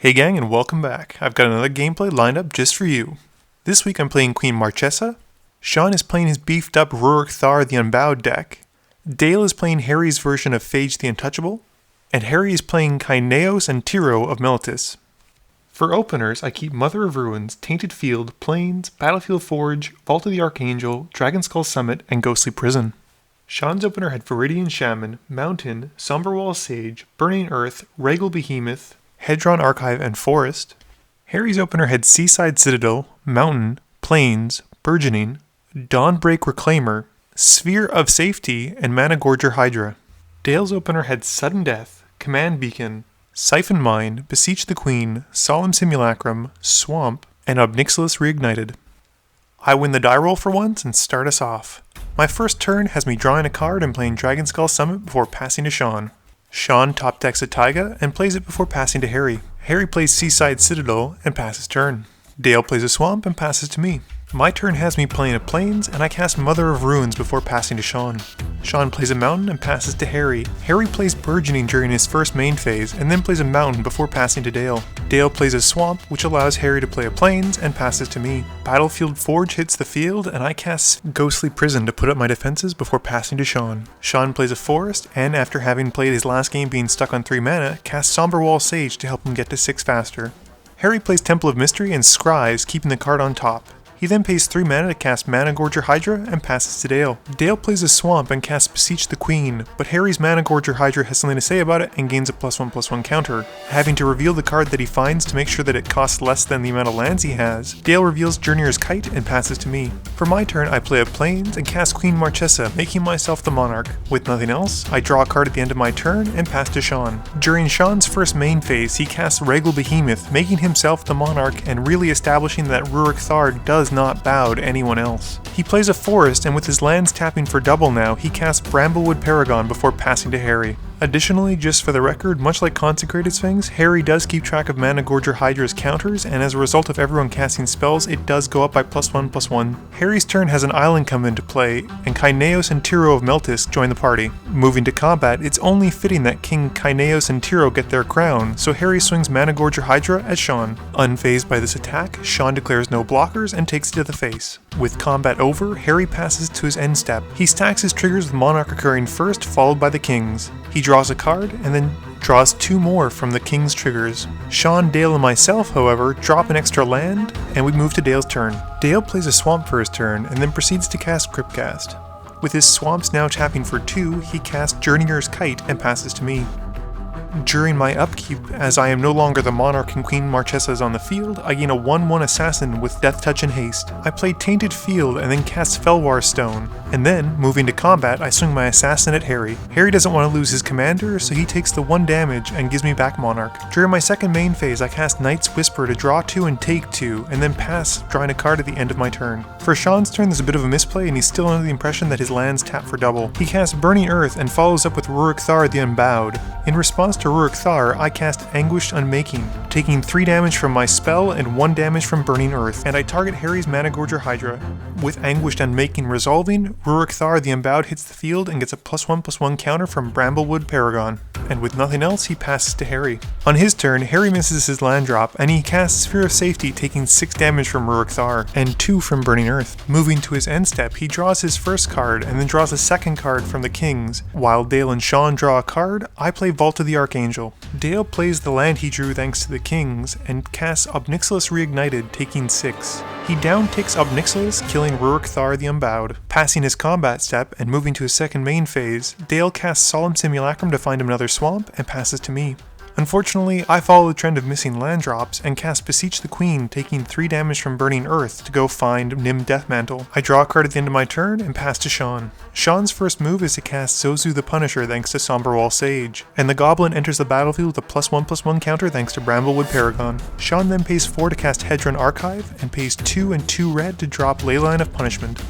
Hey gang, and welcome back. I've got another gameplay lined up just for you. This week I'm playing Queen Marchesa, Sean is playing his beefed up Ruric the Unbowed deck, Dale is playing Harry's version of Phage the Untouchable, and Harry is playing Kynaios and Tiro of Meltis. For openers, I keep Mother of Ruins, Tainted Field, Plains, Battlefield Forge, Vault of the Archangel, Dragonskull Summit, and Ghostly Prison. Sean's opener had Viridian Shaman, Mountain, Somberwall Sage, Burning Earth, Regal Behemoth, Hedron Archive, and Forest. Harry's opener had Seaside Citadel, Mountain, Plains, Burgeoning, Dawnbreak Reclaimer, Sphere of Safety, and Managorger Hydra. Dale's opener had Sudden Death, Command Beacon, Siphon Mine, Beseech the Queen, Solemn Simulacrum, Swamp, and Obnixilis Reignited. I win the die roll for once and start us off. My first turn has me drawing a card and playing Dragonskull Summit before passing to Sean. Sean top decks a Taiga and plays it before passing to Harry. Harry plays Seaside Citadel and passes turn. Dale plays a Swamp and passes to me. My turn has me playing a Plains and I cast Mother of Ruins before passing to Sean. Sean plays a Mountain and passes to Harry. Harry plays Burgeoning during his first main phase and then plays a Mountain before passing to Dale. Dale plays a Swamp, which allows Harry to play a Plains and passes to me. Battlefield Forge hits the field and I cast Ghostly Prison to put up my defenses before passing to Sean. Sean plays a Forest and, after having played his last game being stuck on 3 mana, casts Somberwall Sage to help him get to 6 faster. Harry plays Temple of Mystery and scries, keeping the card on top. He then pays 3 mana to cast Managorger Hydra and passes to Dale. Dale plays a Swamp and casts Beseech the Queen, but Harry's Managorger Hydra has something to say about it and gains a +1/+1 counter. Having to reveal the card that he finds to make sure that it costs less than the amount of lands he has, Dale reveals Journeyer's Kite and passes to me. For my turn, I play a Plains and cast Queen Marchesa, making myself the Monarch. With nothing else, I draw a card at the end of my turn and pass to Sean. During Sean's first main phase, he casts Regal Behemoth, making himself the Monarch and really establishing that Ruric does not bow to anyone else. He plays a Forest, and with his lands tapping for double now, he casts Bramblewood Paragon before passing to Harry. Additionally, just for the record, much like Consecrated Sphinx, Harry does keep track of Managorger Hydra's counters, and as a result of everyone casting spells, it does go up by +1/+1. Harry's turn has an island come into play, and Kynaios and Tiro of Meltis join the party. Moving to combat, it's only fitting that King Kynaios and Tiro get their crown, so Harry swings Managorger Hydra at Sean. Unfazed by this attack, Sean declares no blockers and takes it to the face. With combat over, Harry passes to his end step. He stacks his triggers with Monarch occurring first, followed by the King's. He draws a card, and then draws 2 more from the King's triggers. Sean, Dale, and myself, however, drop an extra land, and we move to Dale's turn. Dale plays a Swamp for his turn, and then proceeds to cast Cryptcast. With his Swamps now tapping for 2, he casts Journeyer's Kite and passes to me. During my upkeep, as I am no longer the Monarch and Queen Marchesa is on the field, I gain a 1/1 Assassin with Death Touch and Haste. I play Tainted Field and then cast Felwar Stone. And then, moving to combat, I swing my Assassin at Harry. Harry doesn't want to lose his commander, so he takes the 1 damage and gives me back Monarch. During my second main phase, I cast Knight's Whisper to draw 2 and take 2, and then pass, drawing a card at the end of my turn. For Sean's turn, there's a bit of a misplay, and he's still under the impression that his lands tap for double. He casts Burning Earth and follows up with Ruric the Unbowed. In response to Ruric, I cast Anguished Unmaking, taking 3 damage from my spell and 1 damage from Burning Earth, and I target Harry's Managorger Hydra. With Anguished Unmaking resolving, Ruric the Unbowed hits the field and gets a +1/+1 counter from Bramblewood Paragon. And with nothing else, he passes to Harry. On his turn, Harry misses his land drop, and he casts Sphere of Safety, taking 6 damage from Ruric and 2 from Burning Earth. Moving to his end step, he draws his first card, and then draws a second card from the Kings. While Dale and Sean draw a card, I play Vault of the Archangel. Dale plays the land he drew thanks to the Kings, and casts Obnixilis Reignited, taking 6. He down-ticks Obnixilis, killing Ruric the Unbowed. Passing his combat step, and moving to his second main phase, Dale casts Solemn Simulacrum to find him another Swamp, and passes to me. Unfortunately, I follow the trend of missing land drops and cast Beseech the Queen, taking 3 damage from Burning Earth to go find Nim Deathmantle. I draw a card at the end of my turn and pass to Sean. Sean's first move is to cast Zozu the Punisher thanks to Somberwall Sage, and the Goblin enters the battlefield with a +1/+1 counter thanks to Bramblewood Paragon. Sean then pays 4 to cast Hedron Archive, and pays 2 and 2 red to drop Leyline of Punishment.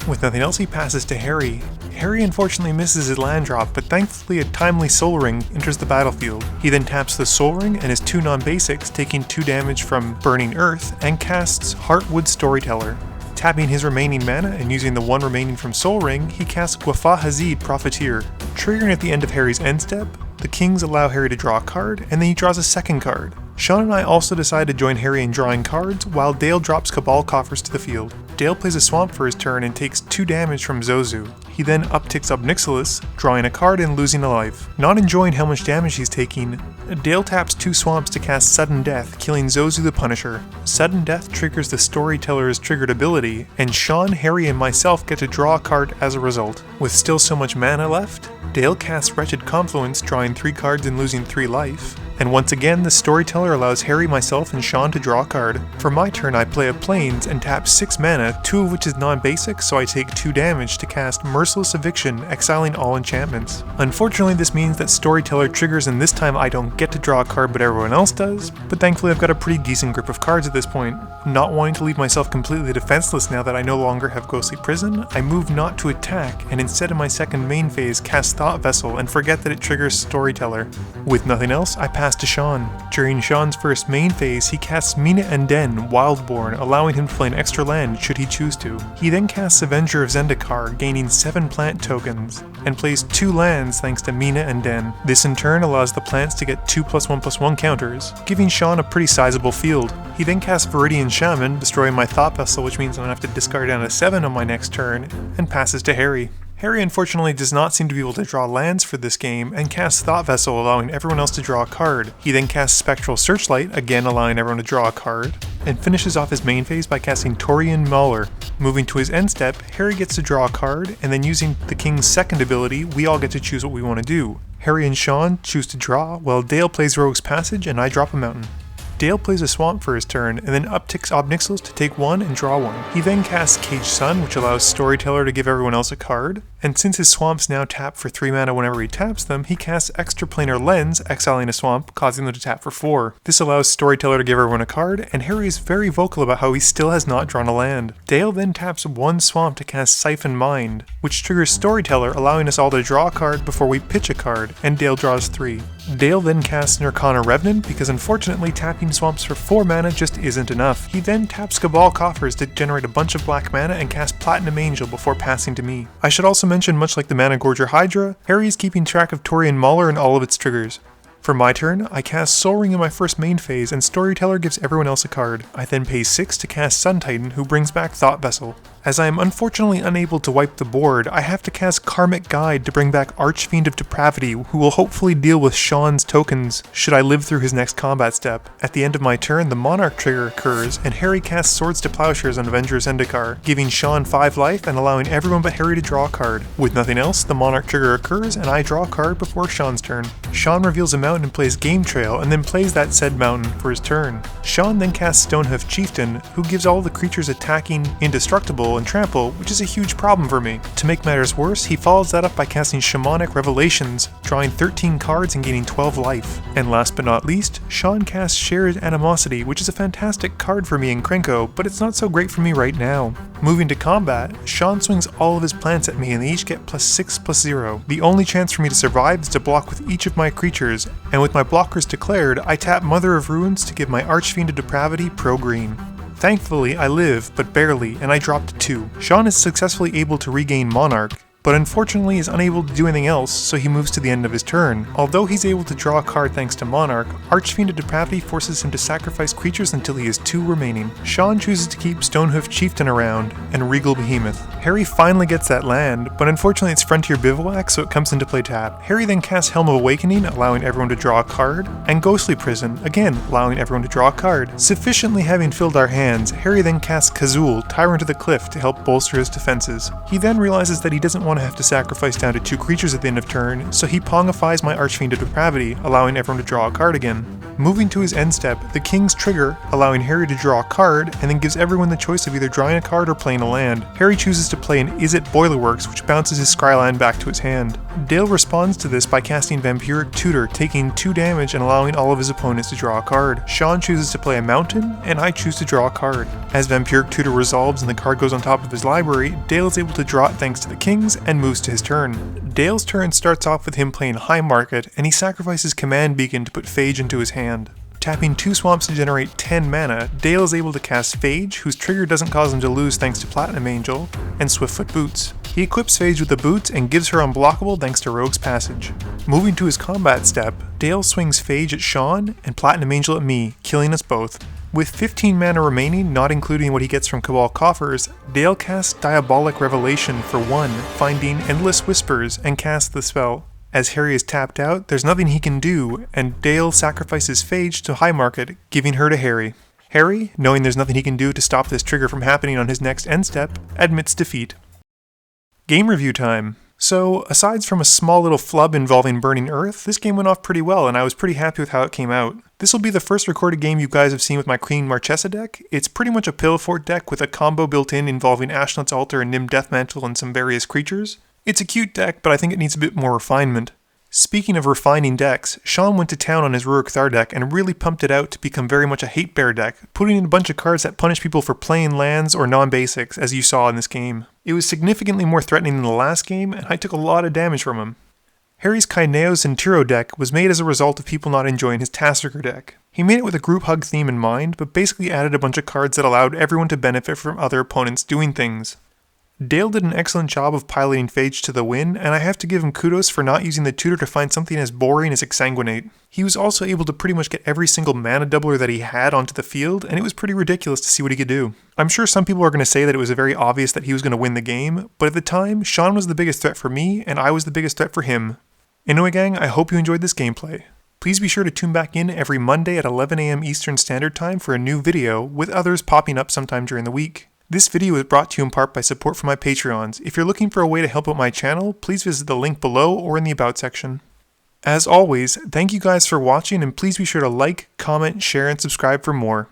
With nothing else, he passes to Harry. Harry unfortunately misses his land drop, but thankfully a timely Soul Ring enters the battlefield. He then taps the Soul Ring and his 2 non-basics, taking 2 damage from Burning Earth, and casts Heartwood Storyteller. Tapping his remaining mana and using the 1 remaining from Soul Ring, he casts Gwafa Hazid Profiteer. Triggering at the end of Harry's end step, the Kings allow Harry to draw a card, and then he draws a second card. Sean and I also decide to join Harry in drawing cards, while Dale drops Cabal Coffers to the field. Dale plays a Swamp for his turn and takes 2 damage from Zozu. He then upticks Obnixilis, drawing a card and losing a life. Not enjoying how much damage he's taking, Dale taps 2 Swamps to cast Sudden Death, killing Zozu the Punisher. Sudden Death triggers the Storyteller's triggered ability, and Sean, Harry, and myself get to draw a card as a result. With still so much mana left, Dale casts Wretched Confluence, drawing 3 cards and losing 3 life. And once again, the Storyteller allows Harry, myself, and Sean to draw a card. For my turn, I play a Plains and tap 6 mana, 2 of which is non-basic, so I take 2 damage to cast Merciless Eviction, exiling all enchantments. Unfortunately, this means that Storyteller triggers, and this time I don't get to draw a card but everyone else does, but thankfully I've got a pretty decent grip of cards at this point. Not wanting to leave myself completely defenseless now that I no longer have Ghostly Prison, I move not to attack, and instead in my second main phase cast Thought Vessel and forget that it triggers Storyteller. With nothing else, I pass to Sean. During Sean's first main phase, he casts Mina and Den, Wildborn, allowing him to play an extra land should he choose to. He then casts Avenger of Zendikar, gaining 7 plant tokens, and plays 2 lands thanks to Mina and Den. This in turn allows the plants to get 2+1/+1 counters, giving Sean a pretty sizable field. He then casts Viridian Shaman, destroying my Thought Vessel, which means I'm going to have to discard down to 7 on my next turn, and passes to Harry. Harry unfortunately does not seem to be able to draw lands for this game, and casts Thought Vessel, allowing everyone else to draw a card. He then casts Spectral Searchlight, again allowing everyone to draw a card, and finishes off his main phase by casting Taurian Mauler. Moving to his end step, Harry gets to draw a card, and then using the King's second ability, we all get to choose what we want to do. Harry and Sean choose to draw, while Dale plays Rogue's Passage and I drop a mountain. Dale plays a Swamp for his turn, and then upticks Obnixilis to take 1 and draw 1. He then casts Cage Sun, which allows Storyteller to give everyone else a card, and since his Swamps now tap for 3 mana whenever he taps them, he casts Extraplanar Lens, exiling a Swamp, causing them to tap for 4. This allows Storyteller to give everyone a card, and Harry is very vocal about how he still has not drawn a land. Dale then taps 1 Swamp to cast Siphon Mind, which triggers Storyteller, allowing us all to draw a card before we pitch a card, and Dale draws 3. Dale then casts Nirkana Revenant because unfortunately tapping Swamps for 4 mana just isn't enough. He then taps Cabal Coffers to generate a bunch of black mana and cast Platinum Angel before passing to me. I should also mention, much like the Mana Gorger Hydra, Harry is keeping track of Taurian Mauler and all of its triggers. For my turn, I cast Soul Ring in my first main phase, and Storyteller gives everyone else a card. I then pay 6 to cast Sun Titan, who brings back Thought Vessel. As I am unfortunately unable to wipe the board, I have to cast Karmic Guide to bring back Archfiend of Depravity, who will hopefully deal with Sean's tokens should I live through his next combat step. At the end of my turn, the Monarch trigger occurs, and Harry casts Swords to Plowshares on Avenger of Zendikar, giving Sean 5 life and allowing everyone but Harry to draw a card. With nothing else, the Monarch trigger occurs, and I draw a card before Sean's turn. Sean reveals a mountain and plays Game Trail, and then plays that said mountain for his turn. Sean then casts Stonehoof Chieftain, who gives all the creatures attacking indestructible and trample, which is a huge problem for me. To make matters worse, he follows that up by casting Shamanic Revelations, drawing 13 cards and gaining 12 life. And last but not least, Sean casts Shared Animosity, which is a fantastic card for me in Krenko, but it's not so great for me right now. Moving to combat, Sean swings all of his plants at me and they each get +6/+0. The only chance for me to survive is to block with each of my creatures, and with my blockers declared, I tap Mother of Ruins to give my Archfiend of Depravity pro-green. Thankfully, I live, but barely, and I dropped 2. Sean is successfully able to regain Monarch, but unfortunately is unable to do anything else, so he moves to the end of his turn. Although he's able to draw a card thanks to Monarch, Archfiend of Depravity forces him to sacrifice creatures until he has 2 remaining. Sean chooses to keep Stonehoof Chieftain around, and Regal Behemoth. Harry finally gets that land, but unfortunately it's Frontier Bivouac, so it comes into play tap. Harry then casts Helm of Awakening, allowing everyone to draw a card, and Ghostly Prison, again allowing everyone to draw a card. Sufficiently having filled our hands, Harry then casts Kazul, Tyrant of the Cliff, to help bolster his defenses. He then realizes that he doesn't want to have to sacrifice down to 2 creatures at the end of turn, so he pongifies my Archfiend of Depravity, allowing everyone to draw a card again. Moving to his end step, the King's trigger, allowing Harry to draw a card, and then gives everyone the choice of either drawing a card or playing a land. Harry chooses to play an Is It Boilerworks, which bounces his Scryland back to his hand. Dale responds to this by casting Vampiric Tutor, taking 2 damage and allowing all of his opponents to draw a card. Sean chooses to play a mountain, and I choose to draw a card. As Vampiric Tutor resolves and the card goes on top of his library, Dale is able to draw it thanks to the Kings, and moves to his turn. Dale's turn starts off with him playing High Market, and he sacrifices Command Beacon to put Phage into his hand. Tapping 2 Swamps to generate 10 mana, Dale is able to cast Phage, whose trigger doesn't cause him to lose thanks to Platinum Angel, and Swiftfoot Boots. He equips Phage with the boots and gives her unblockable thanks to Rogue's Passage. Moving to his combat step, Dale swings Phage at Sean and Platinum Angel at me, killing us both. With 15 mana remaining, not including what he gets from Cabal coffers, Dale casts Diabolic Revelation for 1, finding Endless Whispers, and casts the spell. As Harry is tapped out, there's nothing he can do, and Dale sacrifices Phage to high market, giving her to Harry. Harry, knowing there's nothing he can do to stop this trigger from happening on his next end step, admits defeat. Game review time. So, aside from a small little flub involving Burning Earth, this game went off pretty well and I was pretty happy with how it came out. This will be the first recorded game you guys have seen with my Queen Marchesa deck. It's pretty much a Pillow Fort deck with a combo built in involving Ashnod's Altar and Nim Deathmantle and some various creatures. It's a cute deck, but I think it needs a bit more refinement. Speaking of refining decks, Sean went to town on his Ruric Thar deck and really pumped it out to become very much a hate bear deck, putting in a bunch of cards that punish people for playing lands or non-basics, as you saw in this game. It was significantly more threatening than the last game, and I took a lot of damage from him. Harry's Kynaios and Tiro deck was made as a result of people not enjoying his Tassiger deck. He made it with a group hug theme in mind, but basically added a bunch of cards that allowed everyone to benefit from other opponents doing things. Dale did an excellent job of piloting Phage to the win, and I have to give him kudos for not using the tutor to find something as boring as Exsanguinate. He was also able to pretty much get every single mana doubler that he had onto the field, and it was pretty ridiculous to see what he could do. I'm sure some people are going to say that it was very obvious that he was going to win the game, but at the time, Sean was the biggest threat for me, and I was the biggest threat for him. Anyway gang, I hope you enjoyed this gameplay. Please be sure to tune back in every Monday at 11 AM Eastern Standard Time for a new video, with others popping up sometime during the week. This video is brought to you in part by support from my Patreons. If you're looking for a way to help out my channel, please visit the link below or in the About section. As always, thank you guys for watching and please be sure to like, comment, share, and subscribe for more.